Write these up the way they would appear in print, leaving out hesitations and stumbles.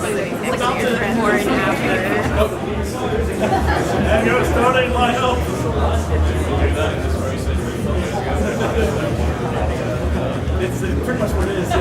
before and after. And you're starting my help. It's pretty much what it is, yeah.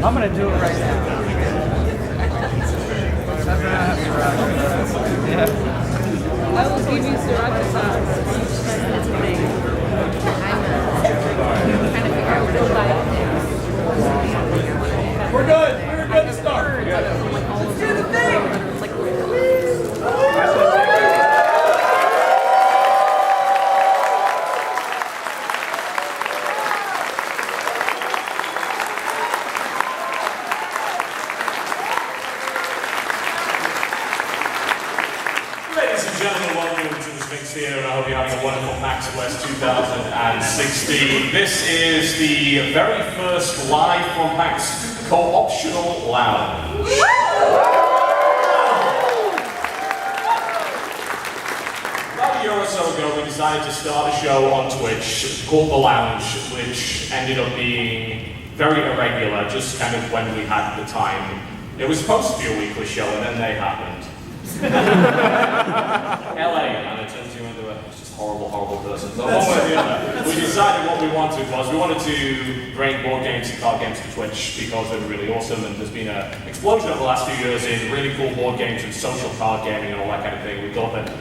I'm gonna do it right now. Yeah. I will give you sriracha sauce. That's funny. I'm trying to figure out what to buy. We're good. We're good to start. Let's do the thing. It's like, Ladies and gentlemen, welcome to the Sphinx Theatre, and I hope you're having a wonderful PAX West 2016. This is the very first live from PAX co-optional lounge. About a year or so ago, we decided to start a show on Twitch called The Lounge, which ended up being very irregular, just kind of when we had the time. It was supposed to be a weekly show, and then they happened. LA, and it turns you into a just horrible, horrible person. So one way or the other, we decided what we wanted to bring board games and card games to Twitch because they were really awesome, and there's been an explosion over the last few years in really cool board games and social card gaming and all that kind of thing. We thought that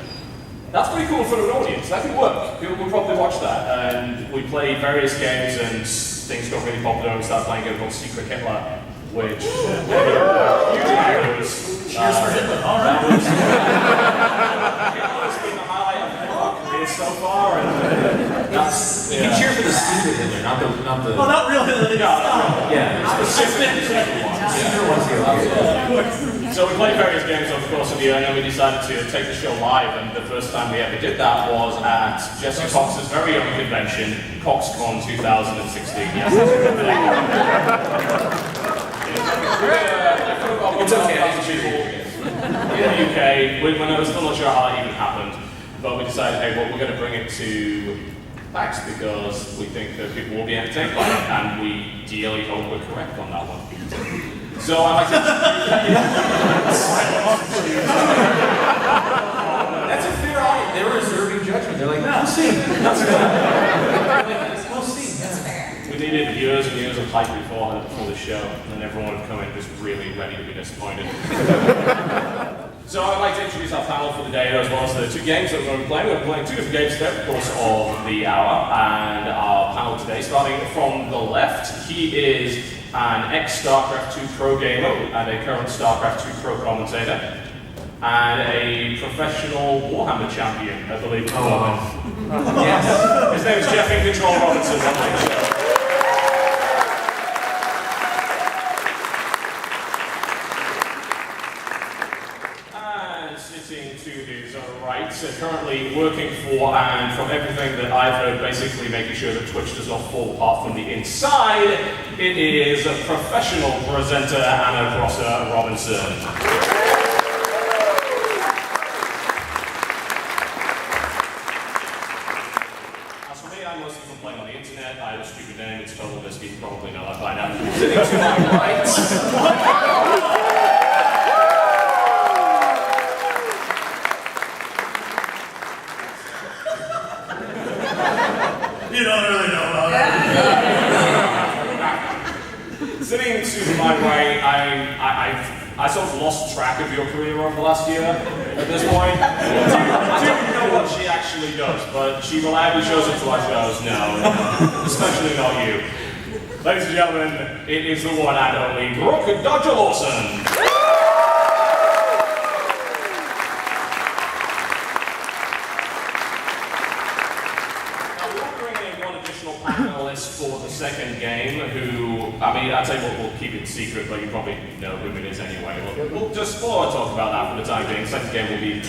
that's pretty cool for an audience. That could work. People will probably watch that. And we played various games, and things got really popular, and we started playing a game called Secret Hitler, which Cheers for Hitler. All right. Hitler's been the highlight of the career so far, and that's You can cheer for the stupid Hitler, not the. Well, not real Hitler. Yeah. So we played various games over the course of the year, and then we decided to take the show live, and the first time we ever did that was at Jesse Cox's very own convention, CoxCon 2016. Yes. It's okay. In the UK, when I was still not sure how it even happened, but we decided, hey, well, we're going to bring it to PAX because we think that people will be entertained by it, and we dearly hope we're correct on that one. So I'd like to... That's a fair audience. They were reserving judgment. They're like, we'll see. We'll see. That's fair. We needed years and years of hype before the show, and then everyone would come in just really ready to be disappointed. So I'd like to introduce our panel for the day, as well as the two games that we're going to be playing. We're playing two different games throughout the course of the hour, and our panel today, starting from the left, he is an ex-StarCraft 2 pro gamer and a current StarCraft 2 pro commentator, and a professional Warhammer champion, I believe. Yes. His name is Jeff in Control Robinson. PAX, currently working for, and from everything that I've heard, basically making sure that Twitch does not fall apart from the inside, it is a professional presenter, Anna Grosser Robinson. As for me, I mostly complain on the internet. I have a stupid name, it's total biscuit, you probably know that by now. Sitting to my right. You don't really know about that. Sitting to my right, I sort of lost track of your career over the last year at this point. I don't know what she actually does, but she reliably shows up to our shows. No, especially not you. Ladies and gentlemen, it is the one and only Brooke Dodger Lawson. For the second game, who, I mean, I'd say we'll keep it secret, but you probably know who it is anyway. We'll just talk about that for the time being. The second game will be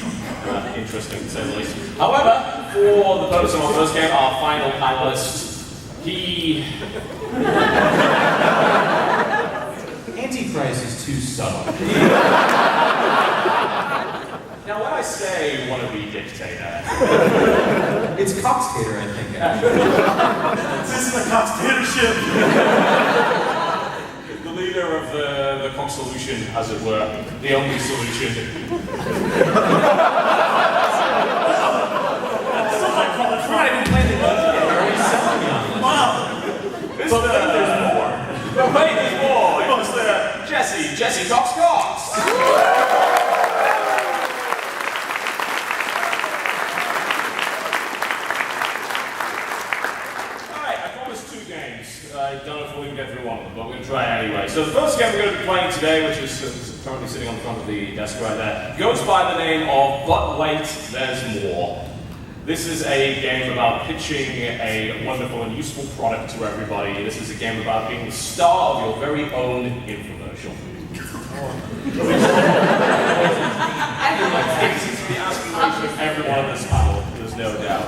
interesting to say the least. However, for the purpose of our first game, our final panelist, he... Antichrist is too subtle. Now, when I say wannabe dictator, It's Coxcater, I think. This is a dictatorship. the leader of the Cox solution, as it were, the only solution. We're not even playing the game yet. You're already selling me on it. Wow. But there's more. But wait, there's more. It was Jesse Cox. I don't know if we'll even get through one of them, but we're going to try it anyway. So the first game we're going to be playing today, which is currently sitting on the front of the desk right there, goes by the name of But Wait, There's More. This is a game about pitching a wonderful and useful product to everybody. This is a game about being the star of your very own infomercial. The aspiration of everyone on this panel, there's no doubt.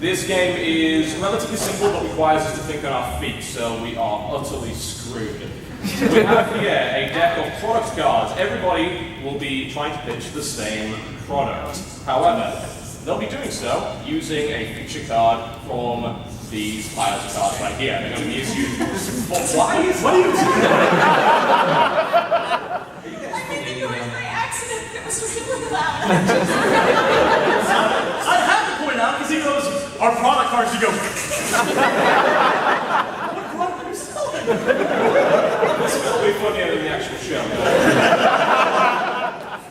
This game is relatively simple, but requires us to think on our feet, so we are utterly screwed. We have here a deck of product cards. Everybody will be trying to pitch the same product. However, they'll be doing so using a feature card from these piles of cards right here. They're going to be issued. Why? What are you doing? I made the noise by accident. It was really loud. I have to point out, because he goes, our product cards, you go. What product are you selling? This will be funnier than the actual show.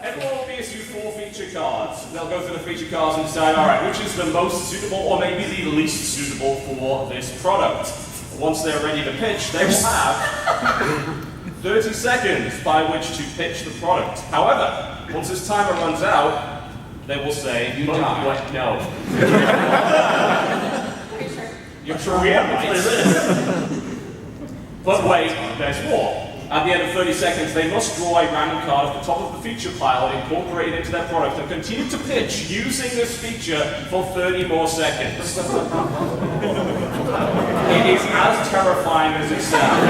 Everyone will be issued 4 feature cards. They'll go through the feature cards and decide, alright, which is the most suitable or maybe the least suitable for this product. Once they're ready to pitch, they will have 30 seconds by which to pitch the product. However, once this timer runs out, they will say, You die. What? No. Are you sure? You're sure we are, right? But wait, there's more. At the end of 30 seconds, they must draw a random card off the top of the feature pile and incorporate it into their product and continue to pitch using this feature for 30 more seconds. It is as terrifying as it sounds.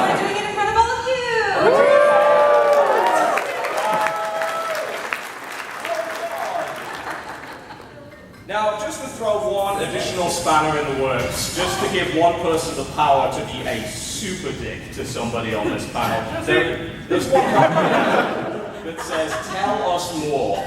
We're doing it in front of all of you. Now, just to throw one additional spanner in the works, just to give one person the power to be a super dick to somebody on this panel, there's one card that says, tell us more.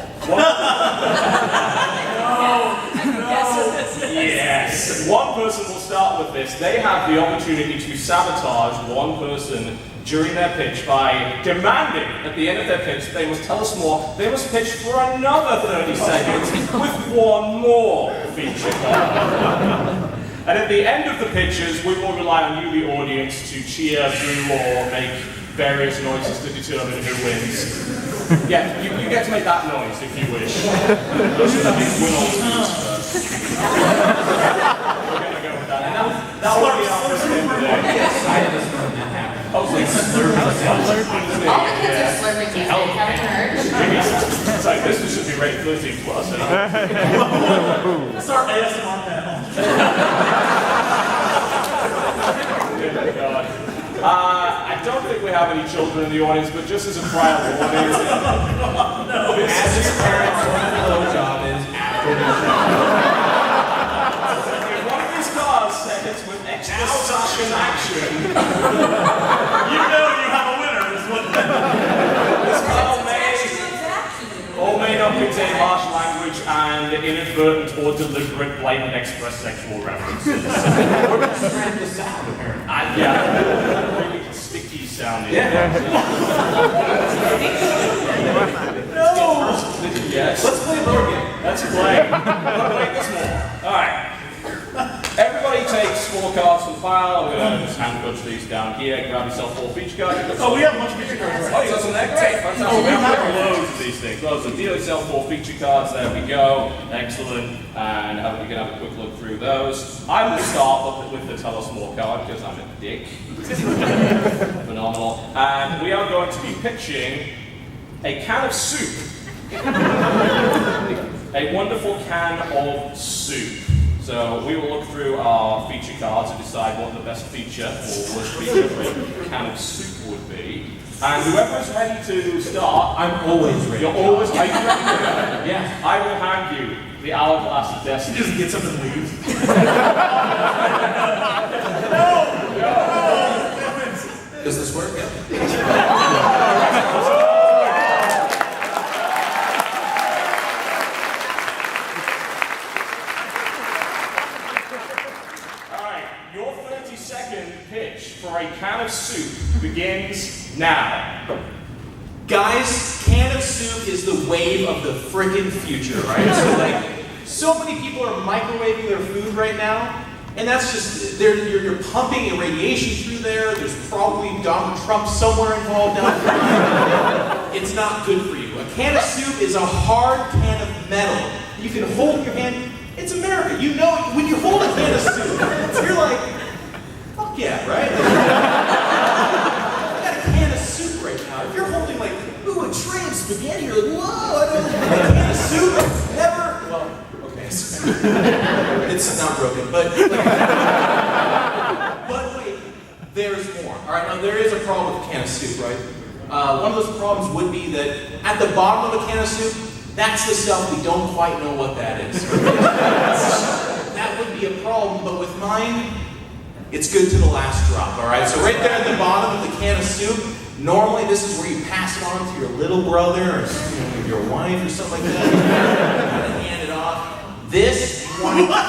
Yes. One person will start with this. They have the opportunity to sabotage one person during their pitch by demanding at the end of their pitch they must tell us more. They must pitch for another 30 seconds with one more feature card. And at the end of the pitches, we will rely on you, the audience, to cheer, boo, or make various noises to determine who wins. Yeah, you get to make that noise if you wish. Those are the big win all teams first. We're going to go with that. And that will be our first game today. Excited as when that happened. Oh, like slurping. All the kids are slurping these days, haven't you heard? It's like, this should be rate 13 plus. That's our ASMR panel. Oh, God. I don't think we have any children in the audience, but just as a prior warning, As his parents, what the blowjob is after the if one of these cars seconds with extra suction action, You know you have a winner, is what this car It's may actually a vacuum. or may not contain harsh language and inadvertent or deliberate blatant express sexual references. Or just strand the sound, apparently. Yeah, really sticky sounding. Yes. Let's play a board game. Let's play. Let's play this more. Alright. Everybody takes 4 cards from the pile. I'm going to just hand punch these down here. Grab yourself 4 feature cards. Oh, we have a bunch of feature cards. Oh, you got some there? Great. Fantastic. Oh, we have have loads of these things. Loads. So deal yourself 4 feature cards. There we go. Excellent. And you can have a quick look through those. I will start with the tell us more card because I'm a dick. Phenomenal. And we are going to be pitching a can of soup. A wonderful can of soup. So we will look through our feature cards and decide what the best feature or worst feature for a can of soup would be. And whoever is ready to start, I'm always ready. you're always ready. Yeah. I will hand you the hourglass of destiny. Just get something to leave. Does this work? Alright, your 30-second pitch for a can of soup begins now. Guys, can of soup is the wave of the frickin' future, right? So many people are microwaving their food right now, and that's just, you're pumping irradiation through there. There's probably Donald Trump somewhere involved down there. It's not good for you. A can of soup is a hard can of metal. You can hold your hand. It's America. You know, when you hold a can of soup, you're like, fuck yeah, right? I got a can of soup right now. If you're holding like, ooh, a tray of spaghetti, you're like, whoa, I don't a can of soup. Never, well, okay. It's not broken, but wait, there's more. All right, now there is a problem with a can of soup, right? One of those problems would be that at the bottom of a can of soup, that's the stuff we don't quite know what that is. That would be a problem, but with mine, it's good to the last drop, all right? So right there at the bottom of the can of soup, normally this is where you pass it on to your little brother or your wife or something like that. You kind of hand it off. This, you want to keep. Yeah,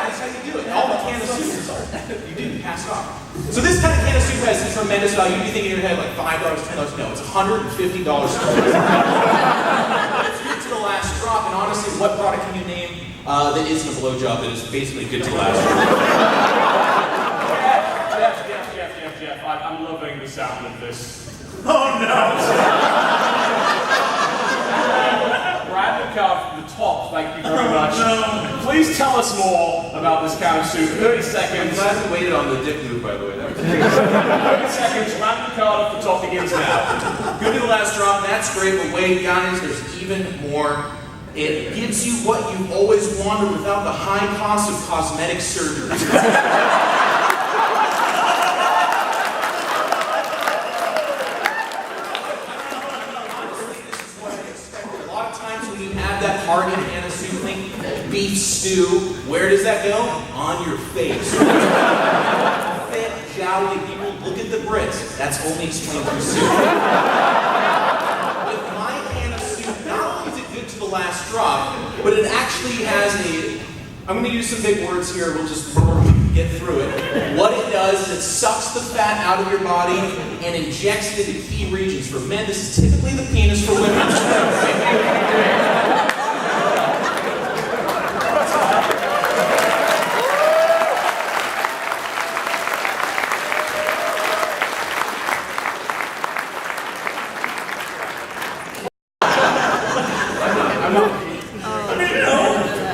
that's how you do it. All the can of soup is all. You do, you pass it off. So this kind of can of soup has tremendous value. You'd be thinking in your head like $5, $10. No, it's $150. It's good to the last drop, and honestly, what product can you name that isn't a blowjob that is basically good to the last drop? Jeff, I'm loving the sound of this. Oh no! Random card from the top, thank you very much. Please tell us more about this can of soup. 30 seconds. I'm glad we waited on the dick move, by the way. That was 30 seconds, random card off the top begins now. good to the last drop, that's great, but wait, guys, there's even more. It gives you what you've always wanted without the high cost of cosmetic surgery. That hard can of soup thing, beef stew, where does that go? On your face. Fat, jowly people, look at the Brits. That's only explained through soup. With my can of soup, not only is it good to the last drop, but it actually has I'm going to use some big words here, we'll just get through it. What it does is it sucks the fat out of your body and injects it into key regions. For men, this is typically the penis. For women, it's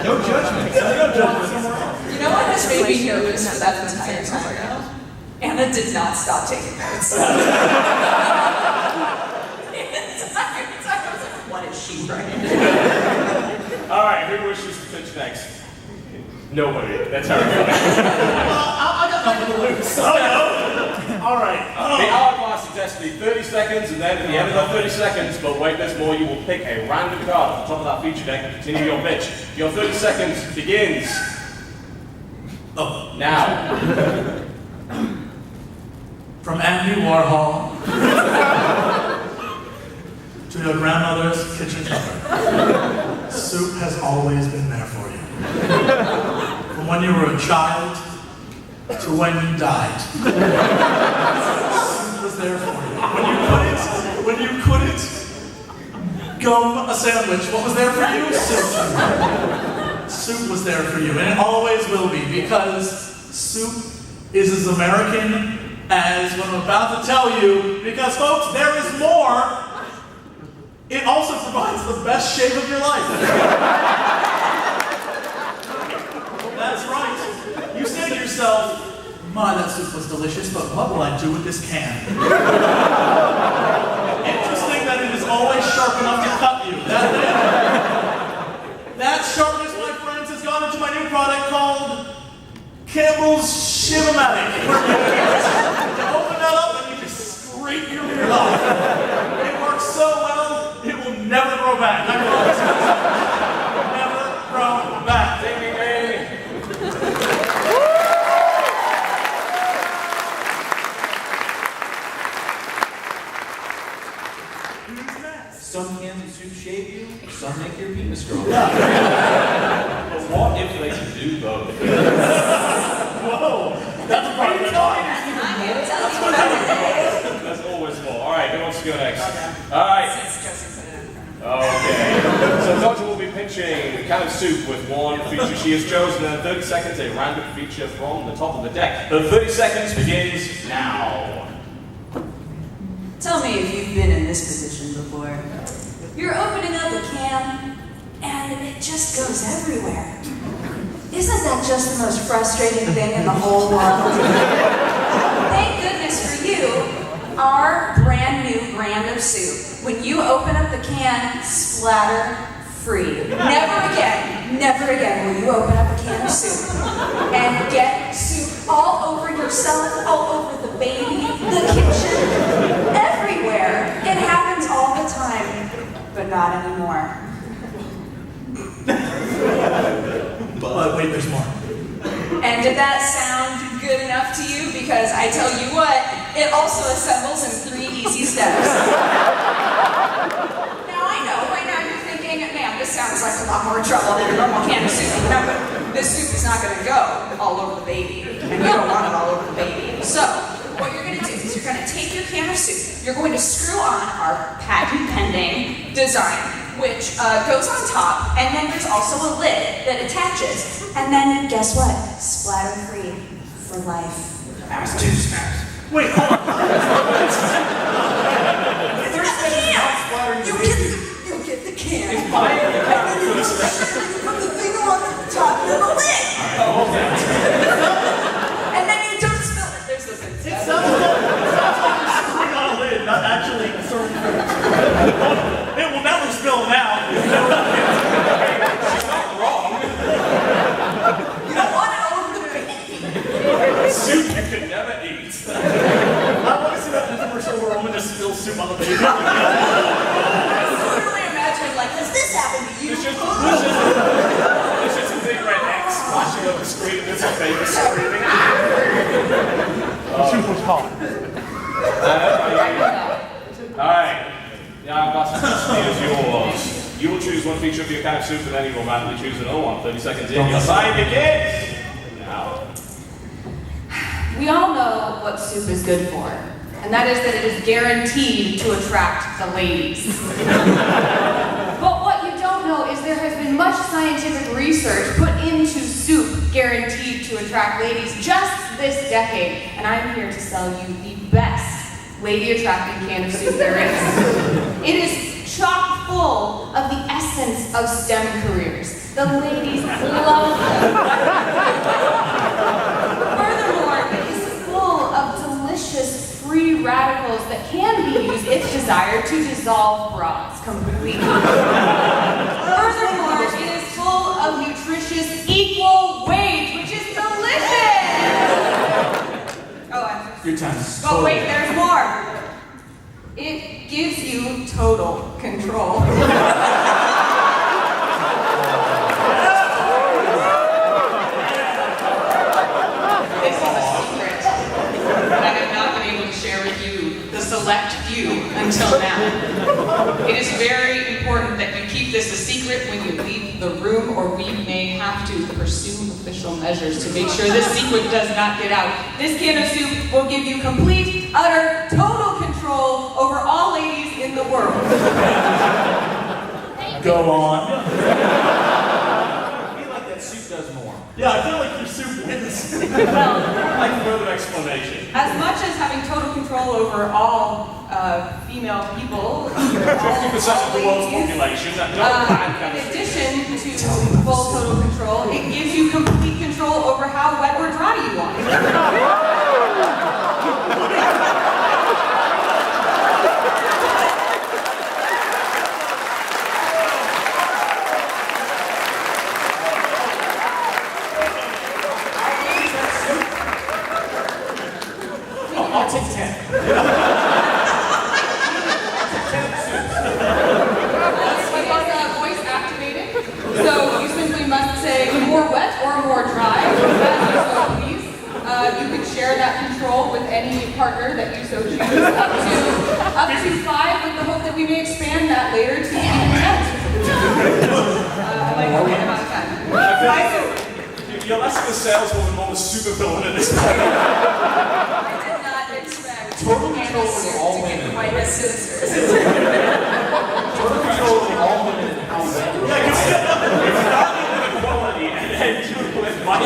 no judgment. You know what has made me nervous for that entire time now? Anna did not stop taking notes. The entire time All right, who wishes to pitch next? Nobody. That's how it goes. I got nothing to lose. Oh, no. All right. The hourglass suggests to be 30 seconds, and then at the end of the 30 seconds, but wait, there's more, you will pick a random card at the top of that feature deck and continue your pitch. Your 30 seconds begins. Oh. Now. From Andy Warhol to your grandmother's kitchen cupboard, soup has always been there for you. From when you were a child to when you died. Soup was there for you. When you couldn't gum a sandwich, what was there for you? Soup. Soup was there for you, and it always will be, because soup is as American as what I'm about to tell you, because folks, there is more. It also provides the best shave of your life. That's right. You say to yourself, my, that soup was delicious, but what will I do with this can? Interesting that it is always sharp enough to cut you. That sharpness, my friends, has gone into my new product called Campbell's Shiv-O-Matic. You open that up and you just scrape your beard off. It works so well, it will never grow back. I promise you. Never grow back. Ding, ding, ding. Who's next? Some cans of soup shave you, some make your penis grow. But what if they can do both? Whoa! That's pretty There's always more. All right, who wants to go next? All right. Okay. So Dodger will be pitching a can of soup with one feature she has chosen, and 30 seconds a random feature from the top of the deck. The 30 seconds begins now. Tell me if you've been in this position before. You're opening up a can, and it just goes everywhere. Isn't that just the most frustrating thing in the whole world? Thank goodness for you, our brand new brand of soup. When you open up the can, splatter free. Never again will you open up a can of soup and get soup all over yourself, all over the baby, the kitchen, everywhere. It happens all the time, but not anymore. But wait, there's more. And did that sound good enough to you? Because I tell you what, it also assembles in 3 easy steps. Now I know, right now you're thinking, man, this sounds like a lot more trouble than a normal can of soup. No, but this soup is not going to go all over the baby. And you don't want it all over the baby. So, what you're going to do is you're going to take your can of soup, you're going to screw on our patent-pending design, which goes on top, and then there's also a lid that attaches. And then, guess what? Splatter free for life. Smash, two smash. Wait, hold on. There's the can! You get the can. It's mine. And then you put the thing on the top of the lid. Oh, okay. And then you don't spill it. There's the thing. It sounds like you're screwing on a lid, not actually sort of. It will never spill now. She's not wrong. You don't want it all over the baby. Soup you could never eat. I want to see that infomercial where a woman just spills soup on the baby. I literally imagine, like, has this happened to you? It's just a big red X flashing up the screen and there's a baby screaming. Soup was hot. Alright. Yeah, that's is yours. You will choose one feature of your can of soup and then you will randomly choose another one. 30 seconds in. Your time begins! Now. We all know what soup is good for, and that is that it is guaranteed to attract the ladies. But what you don't know is there has been much scientific research put into soup guaranteed to attract ladies just this decade, and I'm here to sell you the best lady-attracting can of soup there is. It is chock full of the essence of STEM careers. The ladies love them. Furthermore, it is full of delicious free radicals that can be used if desired to dissolve bras. completely. Furthermore, it is full of nutritious equal wage, which is delicious! Oh, Your time's but wait, there's more. It gives you total control. This is a secret that I have not been able to share with you, the select few, until now. It is very important that you keep this a secret when you leave the room, or we may have to pursue official measures to make sure this secret does not get out. This can of soup will give you complete, utter, total control over all ladies in the world. Go on. I feel like that soup does more. Yeah, I feel like your soup wins. Well, Like further explanation. as much as having total control over all female people, 50% of the world's population that don't ban in chemistry. addition to full total control, it gives you complete control over how wet or dry you want it. I'll take 10. It is voice activated, so you simply must say more wet or more dry, as you so please. You can share that control with any partner that you so choose, up to 5, with the hope that we may expand that later to even 10. I like the amount of time. You're less of a saleswoman, more of a supervillain at this point. I did not expect Total control Anna over all to get women. quite as sinister. Total control over all women and how wet. Equality and then you with money.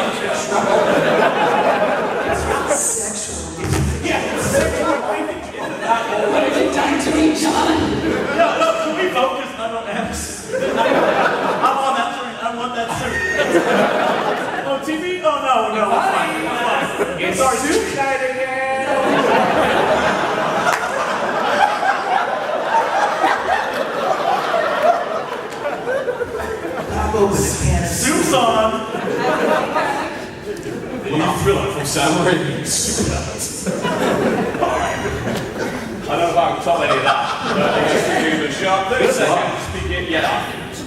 Sexual. What have you done to me, John? No, can we focus on M's? I'm on that suit. I want that suit. Oh, TV? Oh, no, it's fine. It's our soup night again. Pop open a can of soup. Soup's on. The new thriller from Sam Raimi. I don't know if I can top any of that. But I think it's too much sharp. 30 seconds. Begin. Yeah, afterwards.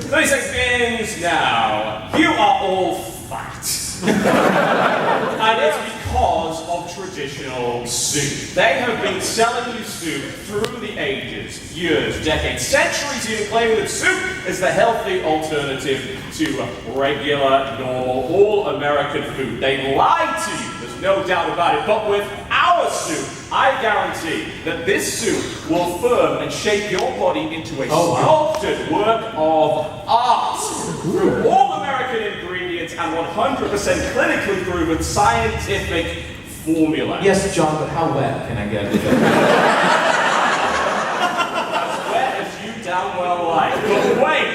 30 seconds begins now. You are all fat. And it's because of traditional soup. They have been selling you soup through the ages, years, decades, centuries, even claiming that soup is the healthy alternative to regular, normal, all-American food. They lied to you, there's no doubt about it, but with our soup, I guarantee that this soup will firm and shape your body into a sculpted work of art through all-American ingredients and 100% clinically proven scientific formula. Yes, John, but how wet can I get it? As wet as you damn well like. But wait,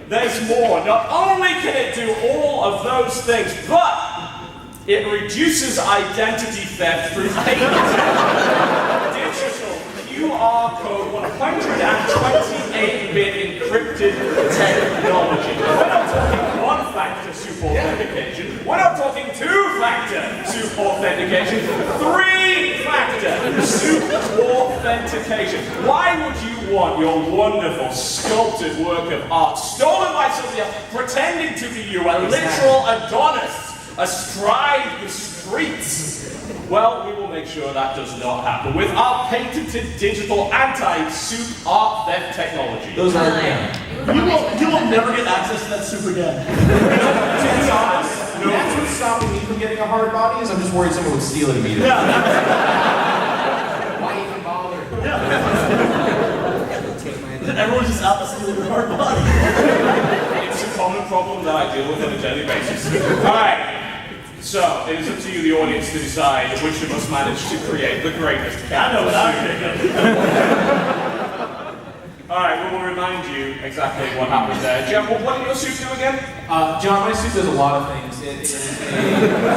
there's more. Not only can it do all of those things, but it reduces identity theft through digital QR code 128-bit encrypted technology. We're not talking one-factor soup authentication. We're not talking two-factor soup authentication. Three-factor soup authentication. Why would you want your wonderful sculpted work of art stolen by somebody else, pretending to be you, a literal Adonis, astride the streets? Well, we will make sure that does not happen with our patented digital anti-soup art theft technology. Those are You will never get access to that soup again. To be honest, that's what's stopping me from getting a hard body is I'm just worried someone would steal it immediately. Why even bother? Everyone's just out to steal your hard body. It's a common problem that I deal with on a daily basis. Alright, so it is up to you, the audience, to decide which of us managed to create the greatest I know what I'm thinking. Alright, we will remind you exactly what happened there. Jeff, what did your suit do again? John, my soup does a lot of things. It is a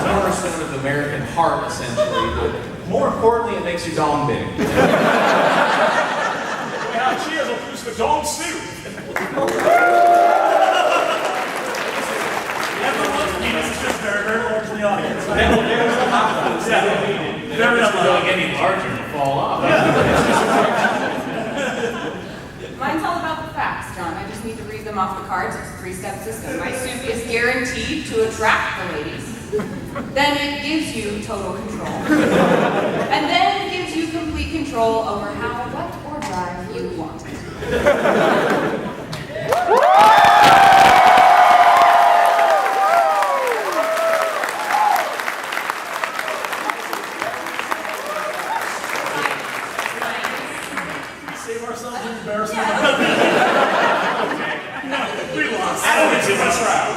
cornerstone of the American heart, essentially. But more importantly, it makes your dong big. Yeah, cheers, introduce the dog soup. Very large in the audience. There's what happens. Very It's unlikely. going any larger to fall off. Mine's all about the facts, John. I just need to read them off the cards. It's a three-step system. My soup is guaranteed to attract the ladies. Then it gives you total control. And then it gives you complete control over how wet or dry you want it. Save ourselves an embarrassment. Yeah. We lost. I don't get to this round.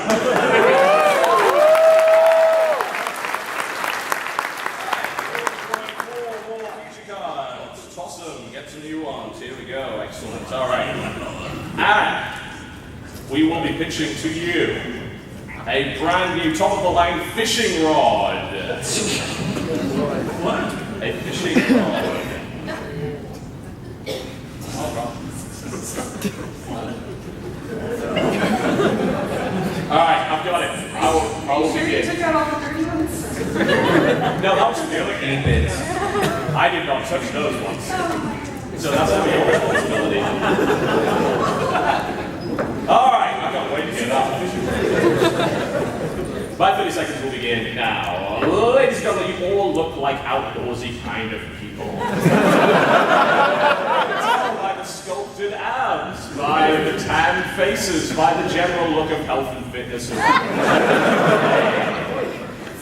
Four more future cards. Toss them. Get some new ones. Here we go. Excellent. All right. And we will be pitching to you a brand new top-of-the-line fishing rod. What? A fishing rod. Alright, I've got it. I will Sure you begin. took out all the dirty ones? No, that was the other 8 bits. I did not touch those ones. So that's not your responsibility. Alright, I can't wait to get that. My 30 seconds will begin now. Ladies and gentlemen, you all look like outdoorsy kind of people. By the sculpted abs, by the tanned faces, by the general look of health and fitness.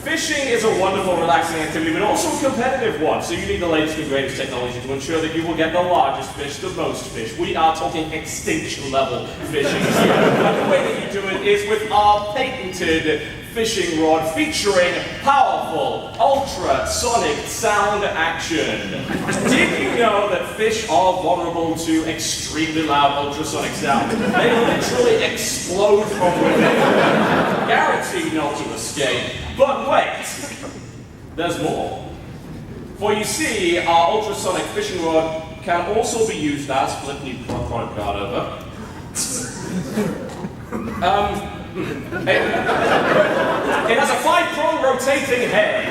Fishing is a wonderful, relaxing activity, but also a competitive one. So you need the latest and greatest technology to ensure that you will get the largest fish, the most fish. We are talking extinction-level fishing here. And the way that you do it is with our patented fishing rod featuring powerful, ultrasonic sound action. Did you know that fish are vulnerable to extremely loud ultrasonic sound? They literally explode from within. Guaranteed not to escape. But wait, there's more. For you see, our ultrasonic fishing rod can also be used as, flip the product card over. It has a 5-prong rotating head.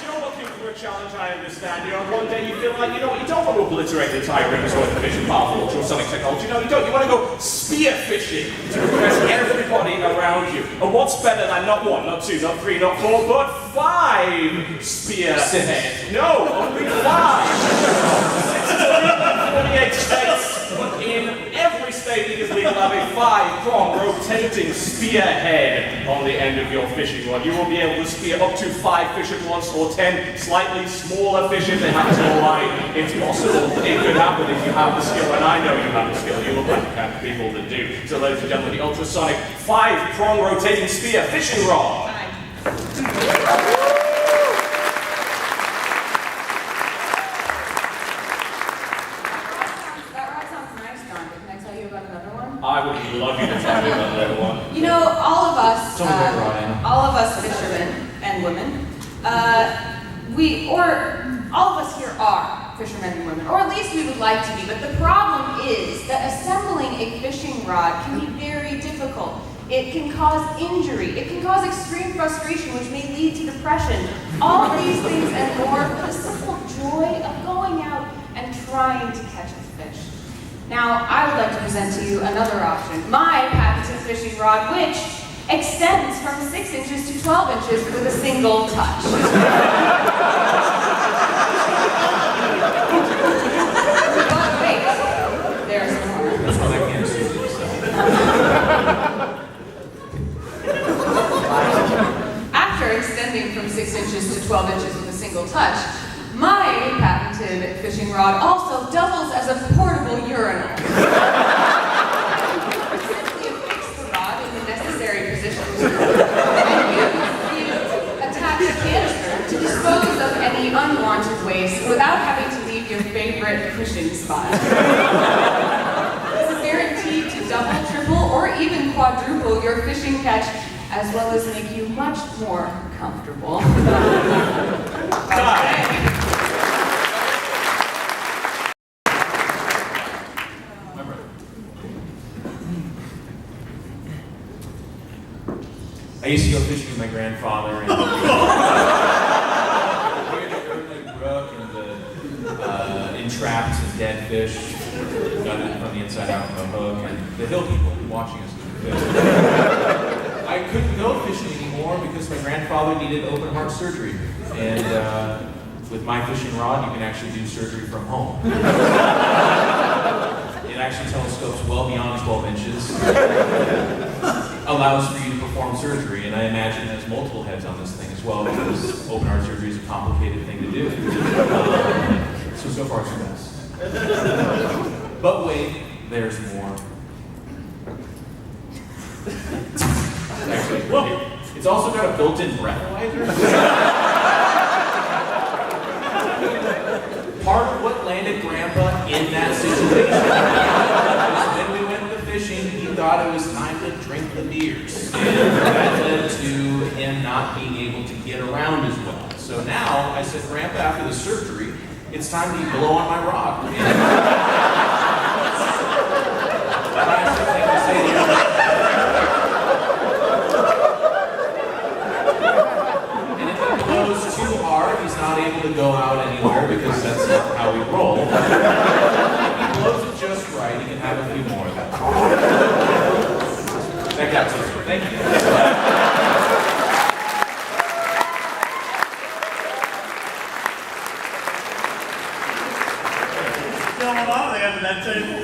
You're looking for a challenge, I understand. You know, one day you feel like, you know what, you don't want to obliterate the entire repertoire of the fishing powerful ultrasonic technology. No, you don't. You want to go spear fishing to impress everybody around you. And what's better than not 1, not 2, not 3, not 4, but 5 spear heads? No, only 5. 648 states. In every state it is legal to have a 5-prong rotating spearhead on the end of your fishing rod. You will be able to spear up to 5 fish at once or 10 slightly smaller fish if they happen to align. It's possible. It could happen if you have the skill, and I know you have the skill. You look like the kind of people that do. So ladies and gentlemen, the ultrasonic 5-prong rotating spear fishing rod. I would love you to tell me about that one. You know, all of us fishermen and women, all of us here are fishermen and women, or at least we would like to be, but the problem is that assembling a fishing rod can be very difficult. It can cause injury, it can cause extreme frustration, which may lead to depression. All of these things and more for the simple joy of going out and trying to catch a fish. Now, I would like to present to you another option, my patented fishing rod, which extends from 6 inches to 12 inches with a single touch. But wait, there's more. That's what I can't see. After extending from 6 inches to 12 inches with a single touch, my patented fishing rod also doubles as a portable urinal. Simply fix the rod in the necessary positions and use the attached canister to dispose of any unwanted waste without having to leave your favorite fishing spot. This is guaranteed to double, triple, or even quadruple your fishing catch, as well as make you much more comfortable. I used to go fishing with my grandfather, and we had the brook and the entrapped and dead fish, got it from the inside out with a hook, and the hill people watching us fish. I couldn't go fishing anymore because my grandfather needed open heart surgery, and with my fishing rod, you can actually do surgery from home. It actually telescopes well beyond 12 inches. Allows for you to perform surgery, and I imagine there's multiple heads on this thing as well, because open heart surgery is a complicated thing to do. So far it's the best. But wait, there's more. Actually, it's also got a built-in breathalyzer. Part of what landed Grandpa in that situation was when we went to fishing, he thought it was time to drink the beers. And that led to him not being able to get around as well. So now, I said, Grandpa, after the surgery, it's time to blow on my rod. And I actually think to say to you, and if it blows too hard, he's not able to go out anywhere because that's not how we roll. If he blows it just right, he can have a few more of that. That got to it. Thank you. Going on the end of that table.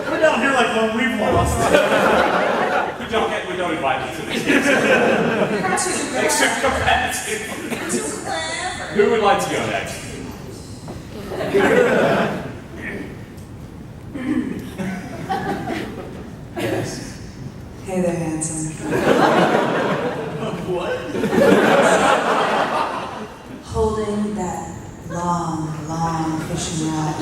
We're down here like when we've lost. We don't invite you to these. You're too Extra competitive. too clever. Who would like to go next? Yes. Hey there, handsome. What? Holding that long fishing rod.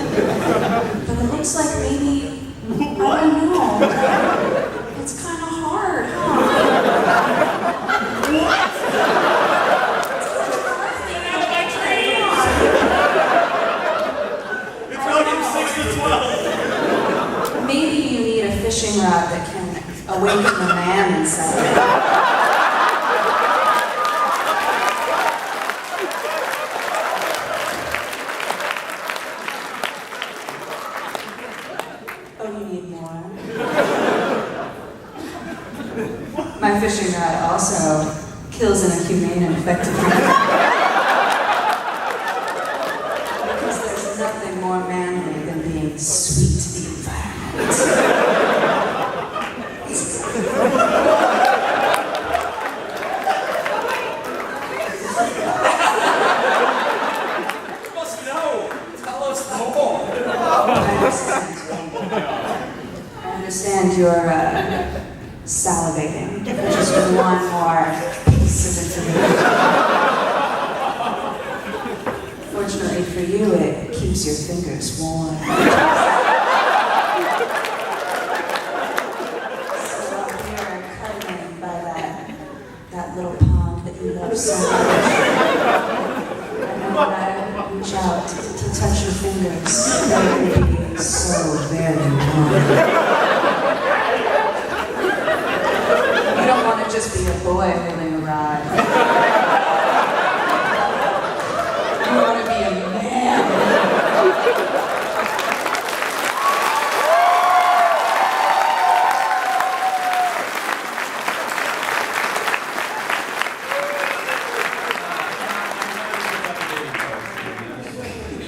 But it looks like maybe, I don't know, it's kind of hard, huh? What? It's not even 6 to 12. Maybe you need a fishing rod that can awaken the man inside. Oh, you need more? My fishing rod also kills in a humane and effective manner. Because there's nothing more manly than being sweet to the environment. You must know. Tell us more. I understand you're salivating for just one more piece of information. Fortunately for you, it keeps your fingers warm. So up here, cuddling by that little pond that you love so much. I know when I reach out to touch your fingers, they will be so very warm. You don't want to just be a boy holding a rod. You want to be a man.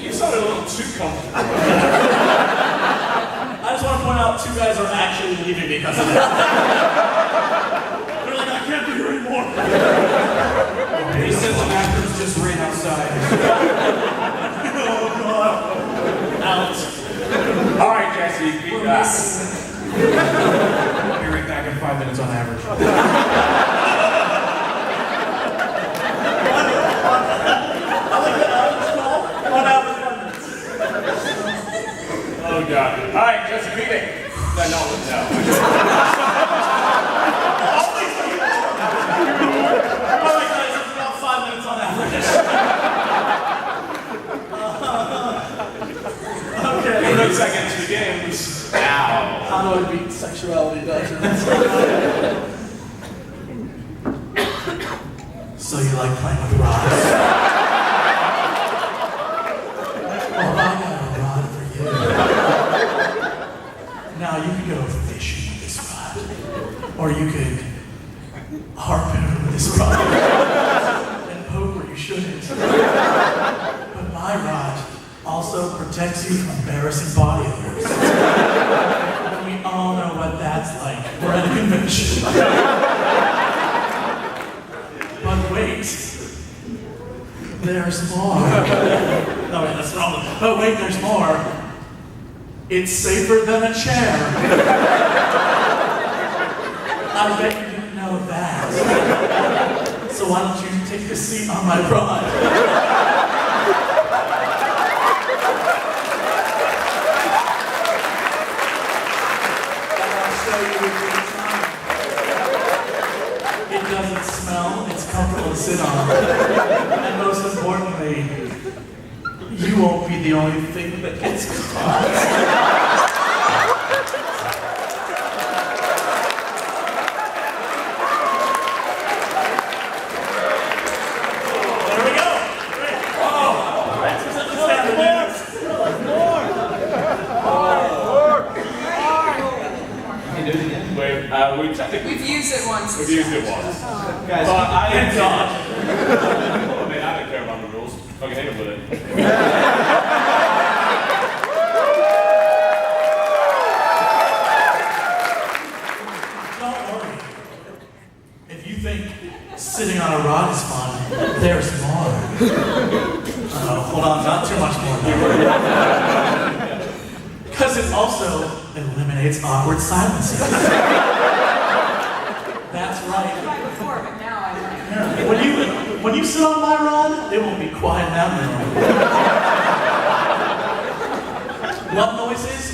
You sounded a little too comfortable. I just want to point out 2 guys are actually leaving because of that. They're like, I can't be here anymore. He said the bathroom's just right outside. Oh, God. Out. All right, Jesse, be back. I'll be right back in 5 minutes on average. Oh, God. All right, Jesse, beat it. No. All right, guys, it's about 5 minutes on average. Okay. 30 seconds to the games. Now. How do I beat sexuality, Dutch? So you like playing with rods? Well, I got a rod for you. Now you can go fishing with this rod. Or you could harpoon with this rod. And poke where you shouldn't. But my rod also protects you from embarrassing body odors. And we all know what that's like. We're at a convention. But wait, there's more. No, wait, that's wrong. But wait, there's more. It's safer than a chair. I bet you didn't know that. So why don't you take a seat on my rod? And I'll show you a good time. It doesn't smell, it's comfortable to sit on. And most importantly, you won't be the only thing that gets caught. There we go. Great. Oh, let's stand the next. We've used it once. We've used it once. Guys, But I Thank God. I mean, I don't care about the rules. I can hit him with it. Don't worry. If you think sitting on a rod is fun, there's more. Hold on, not too much more now. Because it also eliminates awkward silences. That's right. Right before, but now I like. Yeah. When you sit on my rod, it won't be quiet in that room. What noises?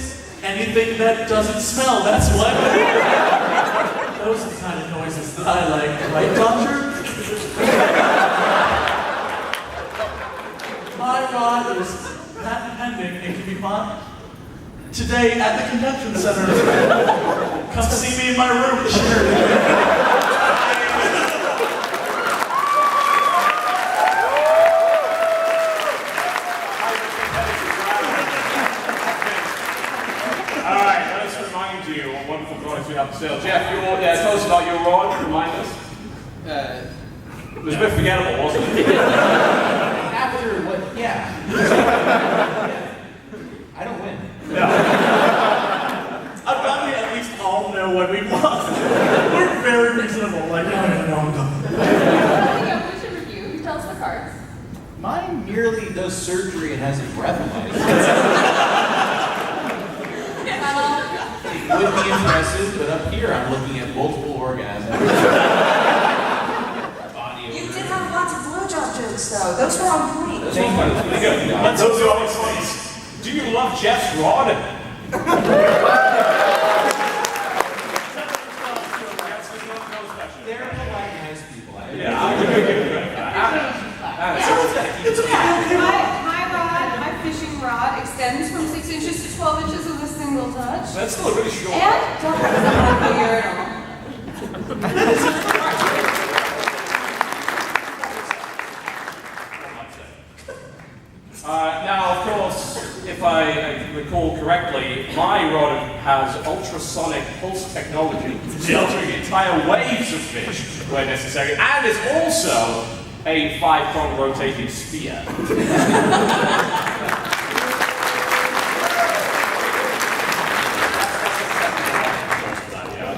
Anything that doesn't smell, that's what. Those are the kind of noises that I like, right, Doctor? My rod is patent pending and can be bought today at the convention center. Come see me in my room. All right, let's remind you what wonderful products we have for sale. Jeff, tell us about your rod. Remind us. It was a bit forgettable, wasn't it? after what? Yeah. I don't win. I'd rather we at least all know what we want. We're very reasonable. Like, no, I'm done. Yeah, we should review. Tell us the cards. Mine merely does surgery and has a breathalyzer. It would be impressive, but up here I'm looking at multiple orgasms. Body You odor. did have lots of blowjob jokes, though. Those were on point. Those are pretty good. Those are always points. Do you love Jeff's rod? They're polite, nice people. Yeah, I'm going to give it credit for that. It's okay. My rod, my fishing rod, extends from 6 inches to 12 inches with a single touch. That's still a really short. And don't have a urinal. Now, of course, if I recall correctly, my rod has ultrasonic pulse technology, filtering entire waves of fish where necessary, and is also a 5-prong rotating spear.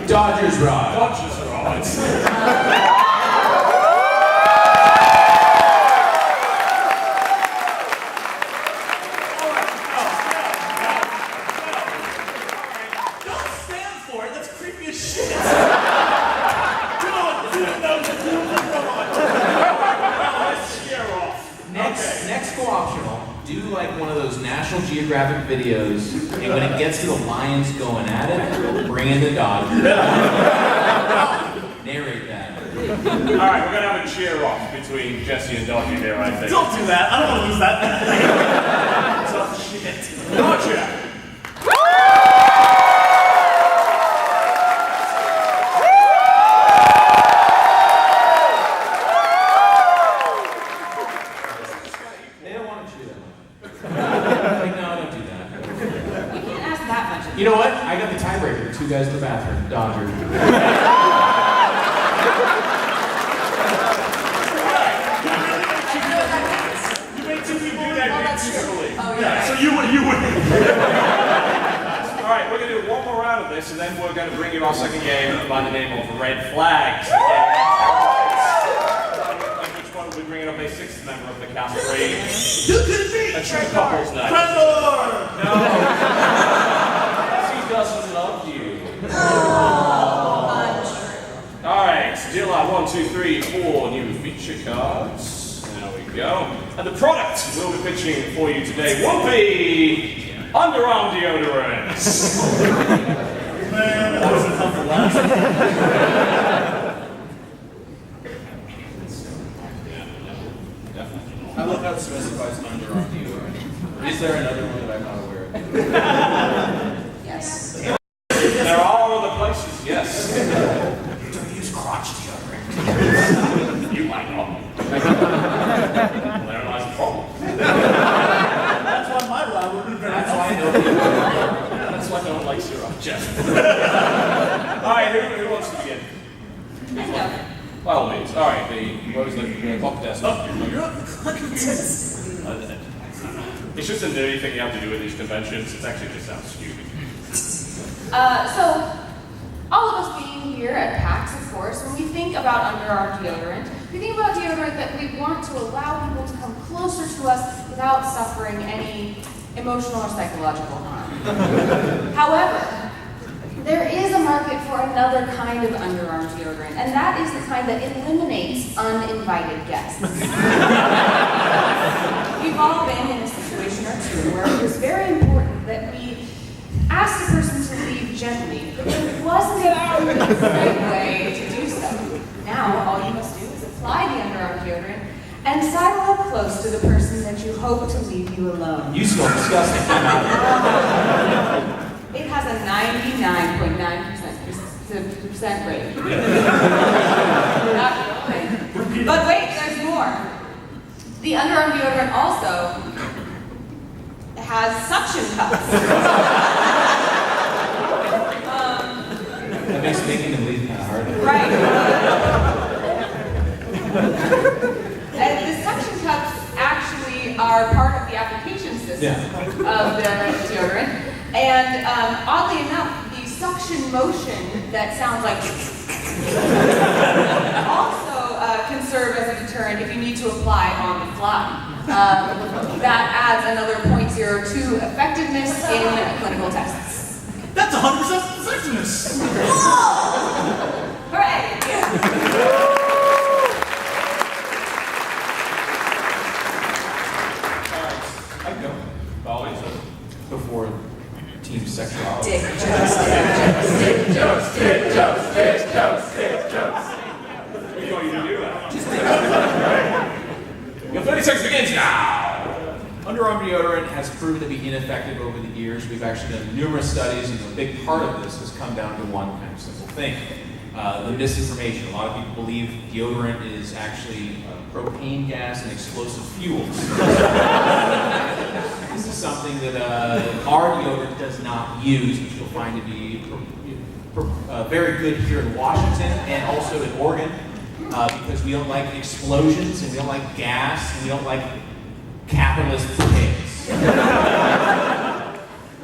Dodgers rod. Dodgers rods. Don't stand for it. That's creepy as shit. Do it. No, come on. Let's shear off. Next co-optional, do like one of those National Geographic videos, and when it gets to the lions going at it, bring in the dog. Narrate that. All right, we're going to have a cheer off between Jesse and Dodgy there, I think. Don't do that. I don't want to lose that. Tough shit. Dodger! guys in the bathroom. Dodger. You made two people do that beautifully. Oh, yeah. So you win. All right, we're going to do one more round of this, and then we're going to bring you our second game by the name of Red Flags. In which one we'll be bringing up a sixth member of the cast for a true couples night. No. She doesn't love you. All right, deal out 1, 2, 3, 4 new feature cards. There we go. And the product we'll be pitching for you today will be underarm deodorants. Man, that was a tough last. I love how it specifies underarm deodorant. Is there another one that I'm not aware of? Yes. There are other places, yes. Don't use crotch deodorant. You might not. Therein lies the problem. That's why my lab would have been That's why I know. That's why no one likes your Jeff. All right, who wants to begin? By all means. All right, what was the clock test? It's just a nerdy thing you have to do at these conventions. It actually just sounds stupid. So, all of us being here at PAX, of course, when we think about underarm deodorant, we think about deodorant that we want to allow people to come closer to us without suffering any emotional or psychological harm. However, there is a market for another kind of underarm deodorant, and that is the kind that eliminates uninvited guests. We've all been in a situation or two where it was very important that we asked the person to leave gently, but there wasn't the right way to do so. Now, all you must do is apply the underarm deodorant and sidle up close to the person that you hope to leave you alone. You smell disgusting. I'm out of here. It has a 99.9% rate. Not really. But wait, there's more. The underarm deodorant also has suction cups. That makes making them leave kind of hard. Right. And the suction cups actually are part of the application system of the deodorant. And oddly enough, the suction motion that sounds like also can serve as a deterrent if you need to apply on the fly. That adds another 0.02 effectiveness in clinical tests. That's 100% effectiveness. Hooray! I go. Always. Before team sexuality. Dick jokes, dick jokes, dick jokes, dick jokes, dick jokes. We want you to do that. Your 30 seconds begins now. Underarm deodorant has proven to be ineffective over the years. We've actually done numerous studies, and a big part of this has come down to one kind of simple thing. The misinformation. A lot of people believe deodorant is actually propane gas and explosive fuels. This is something that our deodorant does not use, which you'll find to be very good here in Washington and also in Oregon, because we don't like explosions, and we don't like gas, and we don't like capitalist pigs.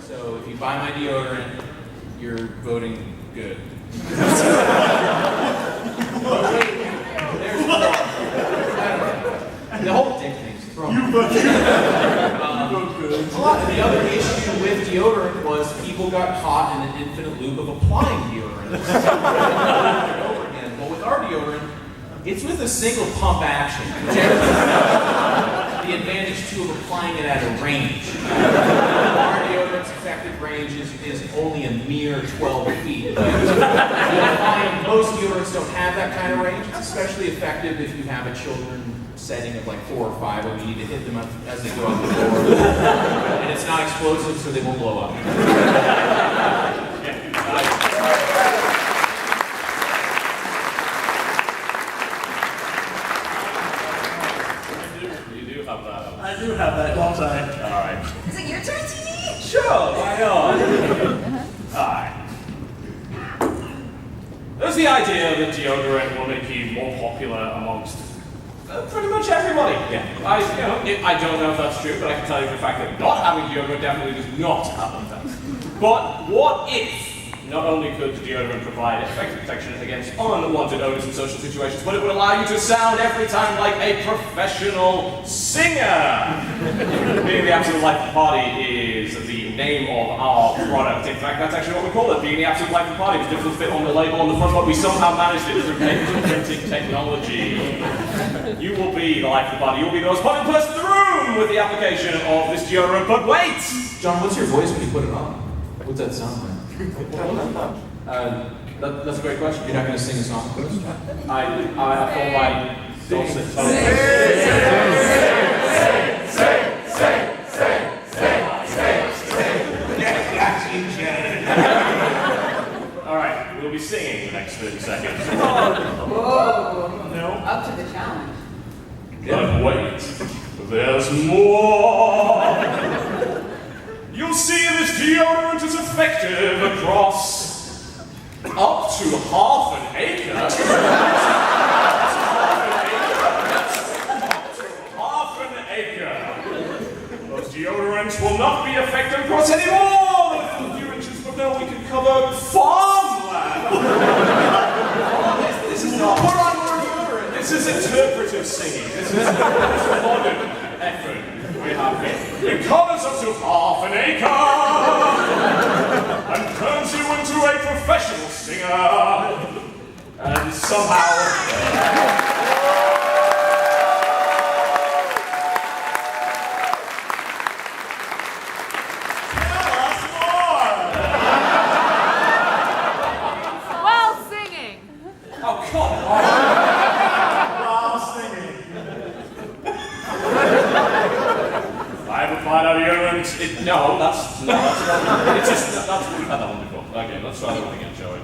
So if you buy my deodorant, you're voting good. There's the whole dick thing's thrown. You vote good. The other issue with deodorant was people got caught in an infinite loop of applying deodorant over and over again. But with our deodorant, it's with a single pump action. The advantage too of applying it at a range. Our deodorant's effective range is only a mere 12 feet. You'll find most deodorants don't have that kind of range. It's especially effective if you have a children setting of like 4 or 5, and we need to hit them as they go out the door. And it's not explosive, so they won't blow up. I do have that, don't I? All right. Is it your turn, TV? Sure, why not? Alright. the idea that deodorant will make you more popular amongst pretty much everybody. Yeah. I don't know if that's true, but I can tell you for a fact that not having deodorant definitely does not have an effect. But what if not only could deodorant provide effective protection against unwanted odors in social situations, but it would allow you to sound every time like a professional singer? Being the Absolute Life of the Party is the name of our product. In fact, that's actually what we call it, Being the Absolute Life of the Party. It doesn't fit on the label on the front, but we somehow managed it through patent printing technology. You will be the life of the party. You'll be the most popular person in the room with the application of this deodorant. But wait! John, what's your voice when you put it on? What's that sound like? That's a great question. You're not going to sing a song for us? I have all my dulcet tones. All right, we'll be singing the next 30 seconds. Whoa. No? Up to the challenge. But wait, there's more. You'll see this deodorant is effective across up to half an acre. Half an acre. Those deodorants will not be effective across any more than a few inches, but now we can cover farmland. This is not. Put on more deodorant. This is interpretive singing. This is modern effort. We have it. It covers up to half an acre and turns you into a professional singer. And somehow. Tell us more! While singing. Oh, come on! While singing. I have applied our deodorant. No, that's it's just that's we've had that one before. Okay, let's try that one again, shall we?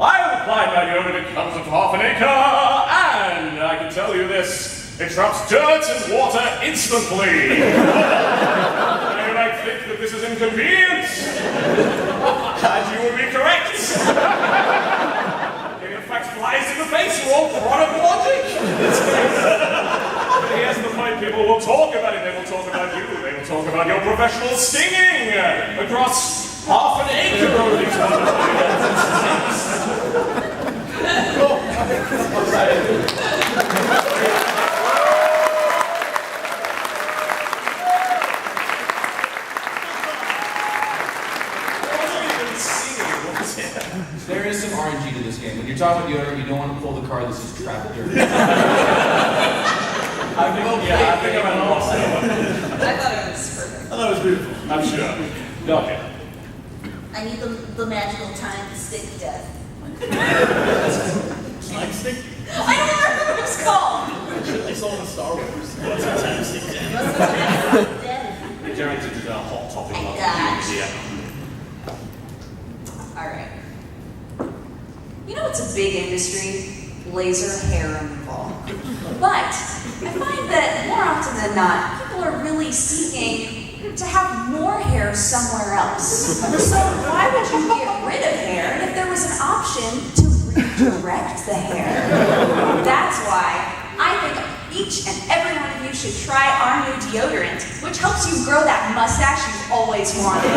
I have applied my deodorant. It covers up half an acre, and I can tell you this: it traps dirt and water instantly. You might think that this is inconvenient, and you would be correct. It in fact flies in the face of all product logic. Here's the point, people will talk about it, they will talk about you, they will talk about your professional singing across half an acre of these There is some RNG to this game. When you're talking about deodorant, you don't want to pull the card that says trapped dirt. I think I'm lost. I thought it was perfect. I thought it was beautiful. I'm sure. Okay. I need the magical time to stick to death. Like stick. I don't remember what it's called. It's all in Star Wars. What's that time stick down? Death. It turned into a hot topic. Gosh. All right. You know it's a big industry? Laser hair removal. But I find that more often than not, people are really seeking to have more hair somewhere else. So why would you get rid of hair if there was an option to redirect the hair? That's why I think each and every one of you should try our new deodorant, which helps you grow that mustache you've always wanted.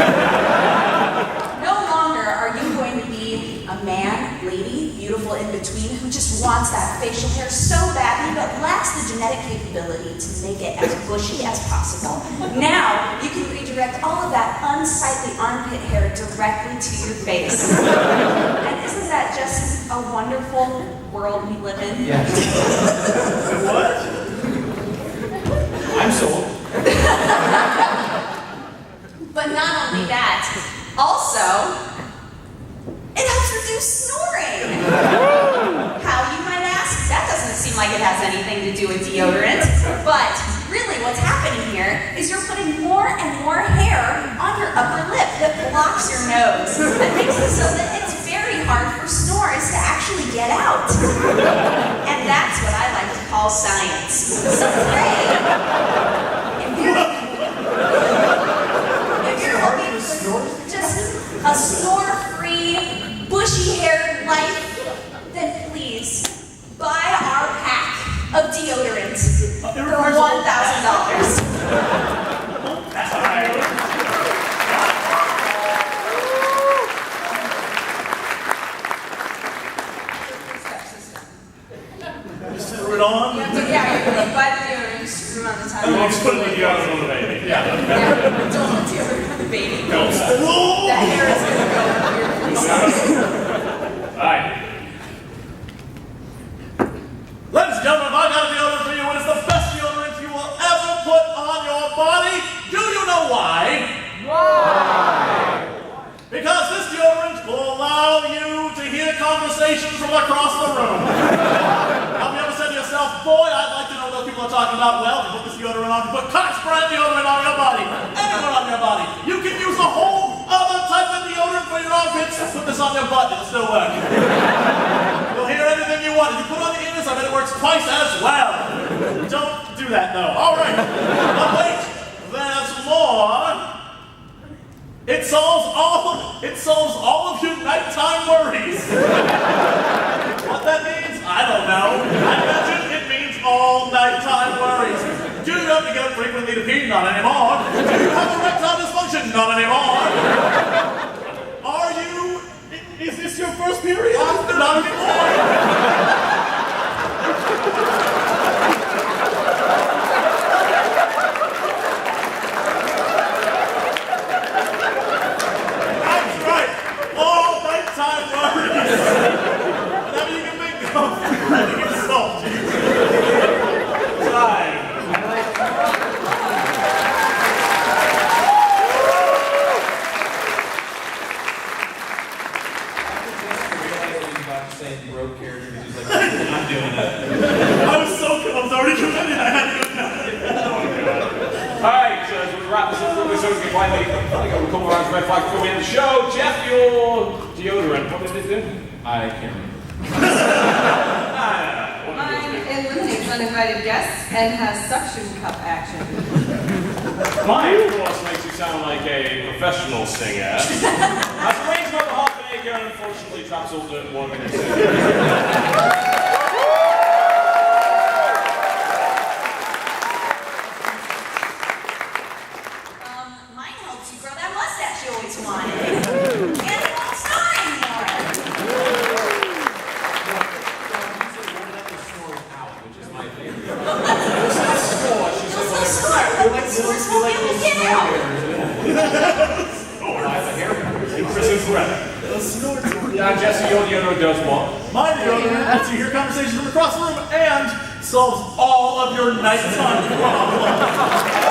No longer are you going to be a man, lady, beautiful in between who just wants that facial hair so badly but lacks the genetic capability to make it as bushy as possible. Now you can redirect all of that unsightly armpit hair directly to your face. And isn't that just a wonderful world we live in? Yeah. What? I'm sold. But not only that, also, it helps reduce snoring. How, you might ask? That doesn't seem like it has anything to do with deodorant. But really what's happening here is you're putting more and more hair on your upper lip that blocks your nose. That makes it so that it's very hard for snores to actually get out. And that's what I like to call science. So Ray, if you're looking for just a snore-free, bushy-haired life, it on. You have to, yeah, you buy the deodorant, you screw them on the top. You want to put the deodorant on the baby. Yeah, don't put deodorant on the baby. No. The hair is going to go weird. Alright. Ladies and gentlemen, I got a deodorant for you. It is the best deodorant you will ever put on your body. Do you know why? Because this deodorant will allow you to hear conversations from across the room. Have you ever said to yourself, boy, I'd like to know what those people are talking about? Well, you put this deodorant on, you put Cox brand deodorant on your body. Anywhere on your body. You can use a whole other type of deodorant for your armpits. Put this on your butt, it'll still work. You'll hear anything you want. If you put it on the anus, I bet it works twice as well. Don't do that, though. All right. But wait, there's more. It solves all of your nighttime worries. What that means, I don't know. I imagine it means all nighttime worries. Do you have to get up frequently to pee? Not anymore. Do you have erectile dysfunction? Not anymore. Is this your first period? Not anymore. I can't remember. Mine eliminates uninvited guests and has suction cup action. Mine, of course, makes you sound like a professional singer. Has a range of over half an acre and unfortunately traps all the 1 minute. Mine helps you grow that mustache you always wanted. And it won't snore anymore. Yeah, Jesse, your deodorant does what? My deodorant lets you hear conversations from across the room and solves all of your nighttime problems.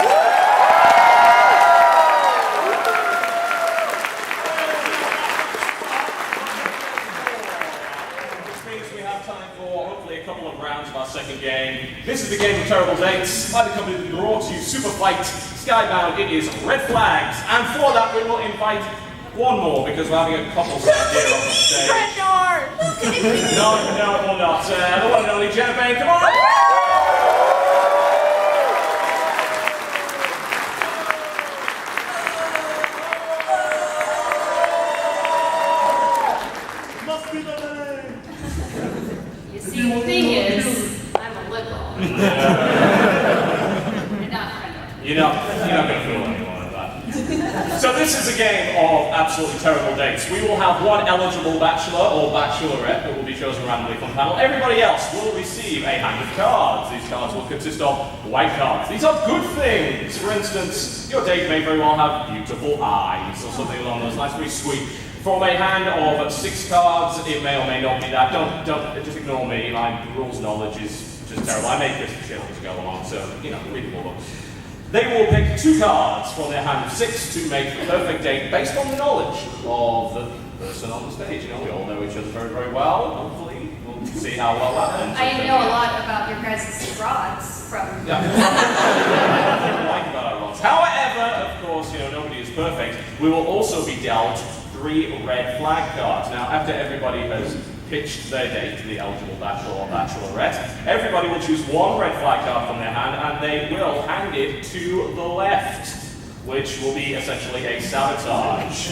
Second game. This is the game of terrible dates. By the company that brought you Super Fight Skybound, it is Red Flags. And for that, we will invite one more because we're having a couple here on the stage. No, it will not. The one and only Jenna Bain, come on! Must be the name. You see, the thing is, I'm a liberal. And not friendly. You're not going to fool anyone with that. So this is a game of absolutely terrible dates. We will have one eligible bachelor or bachelorette that will be chosen randomly from the panel. Everybody else will receive a hand of cards. These cards will consist of white cards. These are good things. For instance, your date may very well have beautiful eyes or something along those lines. Very sweet. From a hand of 6 cards, it may or may not be that. Don't just ignore me. My rules knowledge is just terrible. I make this shit as we go along, so read the book. They will pick 2 cards from their hand of 6 to make the perfect date based on the knowledge of the person on the stage. We all know each other very, very well. Hopefully, we'll see how well that ends. I know a lot about your guys' rods from... Yeah. I like about our rods. However, of course, nobody is perfect. We will also be dealt 3 red flag cards. Now, after everybody has pitched their date to the eligible bachelor or bachelorette, everybody will choose 1 red flag card from their hand and they will hand it to the left, which will be essentially a sabotage.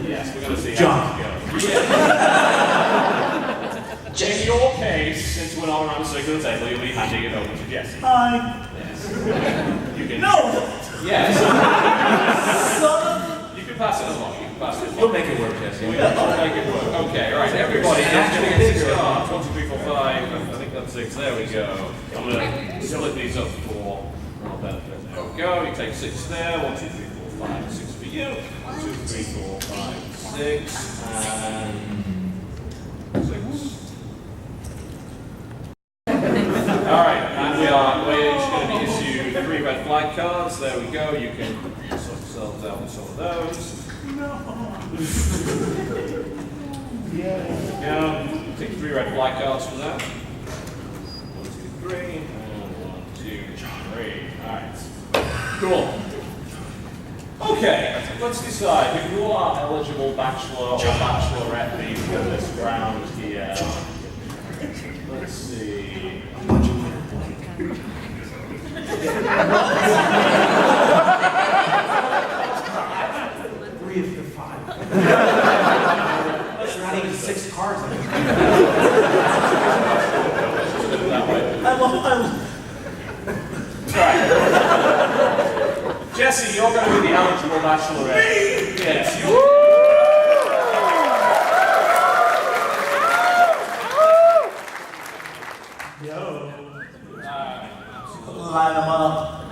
Yes, we're going to see how this goes. Yeah. In your case, since we're not around the circular table, you'll be handing it over to Jesse. Hi. Yes. You can. No! Yes. Son of... You can pass it along. basket. You'll make it work, Jesse. I'll make it work. Okay, all right, everybody, let's get a 6 cards. 1, 2, 3, 4, 5. I think that's 6. There we go. I'm going to split these up for our benefit. There we go. You take 6 there. 1, 2, 3, 4, 5, 6 for you. 1, 2, 3, 4, 5, 6, and 6. All right, and we're each going to be issued 3 red flag cards. There we go. You can sort yourselves out with some of those. Yeah. Take 3 red flag cards from that. 1, 2, 3, and 1, 2, 3. All right. Cool. Okay, let's decide who are eligible bachelor or bachelorette being for this round here. Let's see. 3 of the 5. That's not even 6 cards. I love. Right. Jesse, you're going to be the eligible bachelorette. Yes. Yo. Line them up.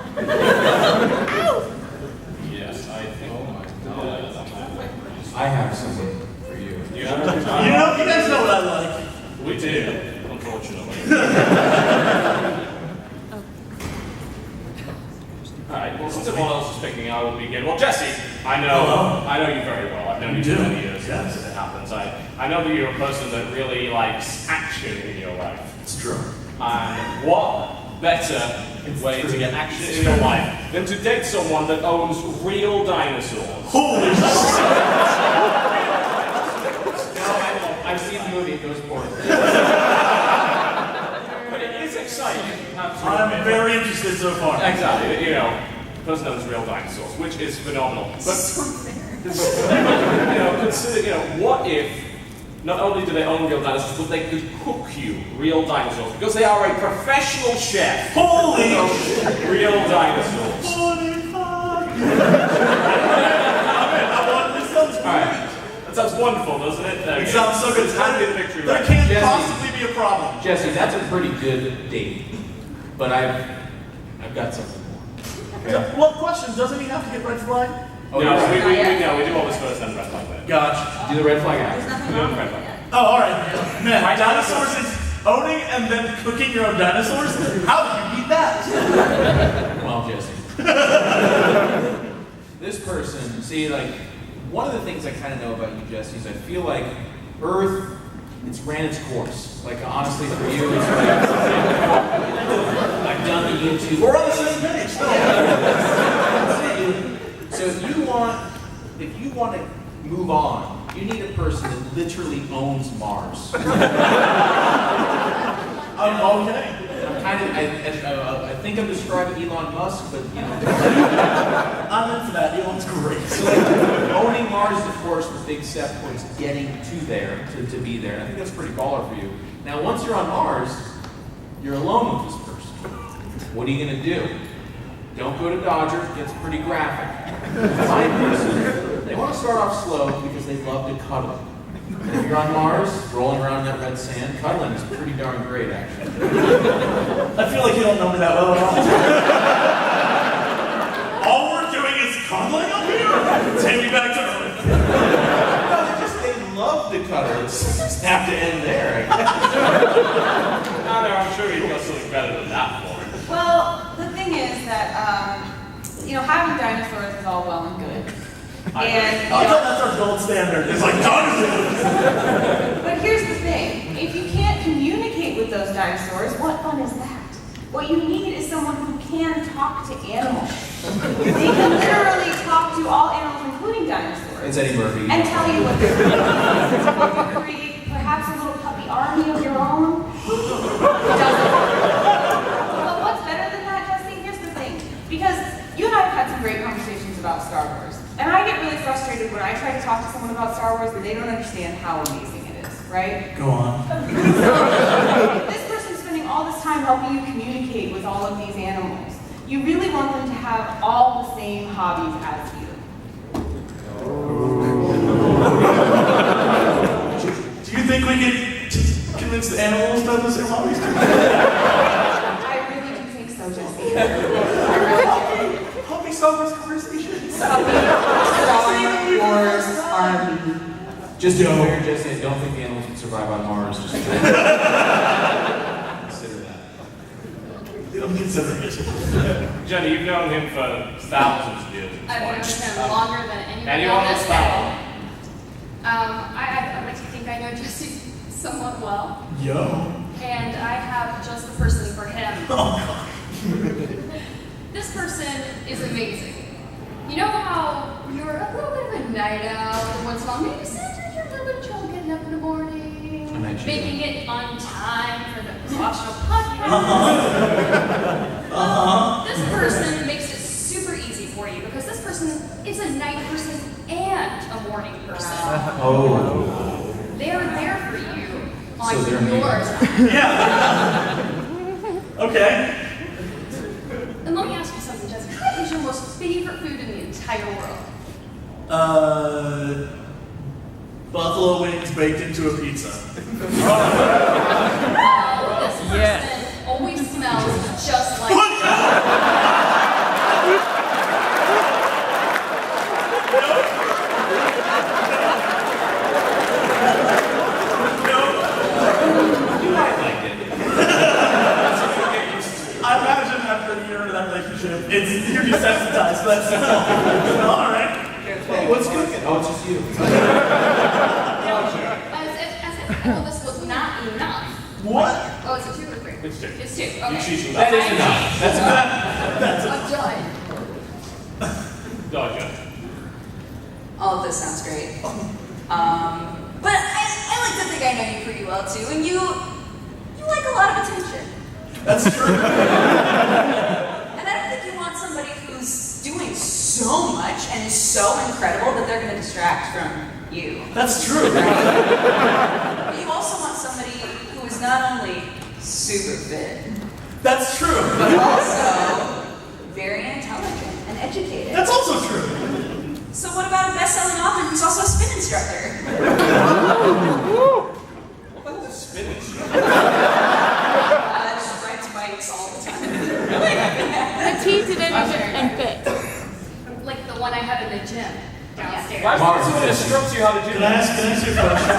Yes, I think. I have something for you. You know, You guys know what I like. we do, unfortunately. Alright, well, since everyone else is picking, I will begin. Well, Jesse, I know you very well. I've known you for many years since it happens. I know that you're a person that really likes action in your life. It's true. And what better way to get action in your life than to date someone that owns real dinosaurs? Holy shit! I've seen the movie. It goes poorly. But it is exciting. I'm very interested so far. Exactly, you know, the person owns real dinosaurs, which is phenomenal. But consider, what if not only do they own real dinosaurs, but they could cook you real dinosaurs because they are a professional chef. Holy Real dinosaurs. 45! This sounds great. Alright. That sounds wonderful, doesn't it? It sounds so good. There can't possibly be a problem. Jesse, that's a pretty good date. But I've got something more. Okay? What question? Doesn't he have to get red flag? Oh, No, you're right. we do all this first and red flag there. Gotcha. Do the red flag There's after. nothing We do wrong the with red flag. that. Oh, alright. Man, dinosaurs is owning and then cooking your own dinosaurs? How do you beat that? Well, Jesse. This person, see, like, one of the things I kind of know about you, Jesse, is I feel like Earth, it's ran its course. Like, honestly, for you, it's like, I've done the YouTube. We're on the same page. So if you want to move on, you need a person that literally owns Mars. Okay. I think I'm describing Elon Musk, but you know. I'm in for that. Elon's great. So like, owning Mars is, of course, the big step towards getting to there, to be there. And I think that's pretty baller for you. Now, once you're on Mars, you're alone with this person. What are you going to do? Don't go to Dodger. It gets pretty graphic. My person, they want to start off slow because they love to cuddle. And if you're on Mars, rolling around in that red sand, cuddling is pretty darn great, actually. I feel like you don't know me that well at all. All we're doing is cuddling up here? Take me back to Earth. No, they love to cuddle. It's just have to end there. I'm sure you've got something better than that for him. Well, the thing is that, having dinosaurs is all well and good. And, I thought that's our gold standard. It's like dinosaurs. but here's the thing. If you can't communicate with those dinosaurs, what fun is that? What you need is someone who can talk to animals. They can literally talk to all animals, including dinosaurs. It's Eddie Murphy. And tell you what they're doing. Create perhaps a little puppy army of your own. But what's better than that, Jesse? Here's the thing. Because you and I have had some great conversations about Star Wars. And I get really frustrated when I try to talk to someone about Star Wars and they don't understand how amazing it is, right? Go on. This person's spending all this time helping you communicate with all of these animals. You really want them to have all the same hobbies as you. we could convince the animals to have the same hobbies too? I really do think so, Jesse. I really do. Help me solve this conversation. Star Wars Army. Just to be fair, Jesse, I don't think the animals can survive on Mars. Just consider that. They don't consider it. Jenny, you've known him for thousands of years. I've known him longer than anyone Anyone on else this follow? panel. I'd like to think I know Jesse somewhat well, Yo. and I have just the person for him. Oh, God. This person is amazing. You know how you're a little bit of a night owl every once in a while? Maybe sometimes you're a little bit of trouble getting up in the morning, making it on time for the optional podcast. This person makes it super easy for you because this person is a night person and a morning person. Oh. They're there for you on So they're your neighbors. time. Yeah. Okay. And let me ask you something, Jessica. What is your most favorite food in the entire world? Buffalo wings baked into a pizza. Well, this person always smells just like I imagine after a year into that relationship, you're desensitized to that smell. All right. Hey, what's cooking? Oh, it's just you. as if all this was not enough. What? Oh, is it 2 or 3? It's 2. It's 2. Okay. You cheating That that. is enough. That's enough. I'm done. Dodger. All of this sounds great. But I like to think I know you pretty well too, and you like a lot of attention. That's true. And I don't think you want somebody who's doing so much and is so incredible that they're going to distract from you. That's true. But you also want somebody who is not only super fit, That's true. but also very intelligent and educated. That's also true. So what about a best-selling author who's also a spin instructor? Spinach. Just rides bikes all the time. Petite and fit. Like the one I have in the gym downstairs. Why would someone instruct you how to do Can I that? ask you a question?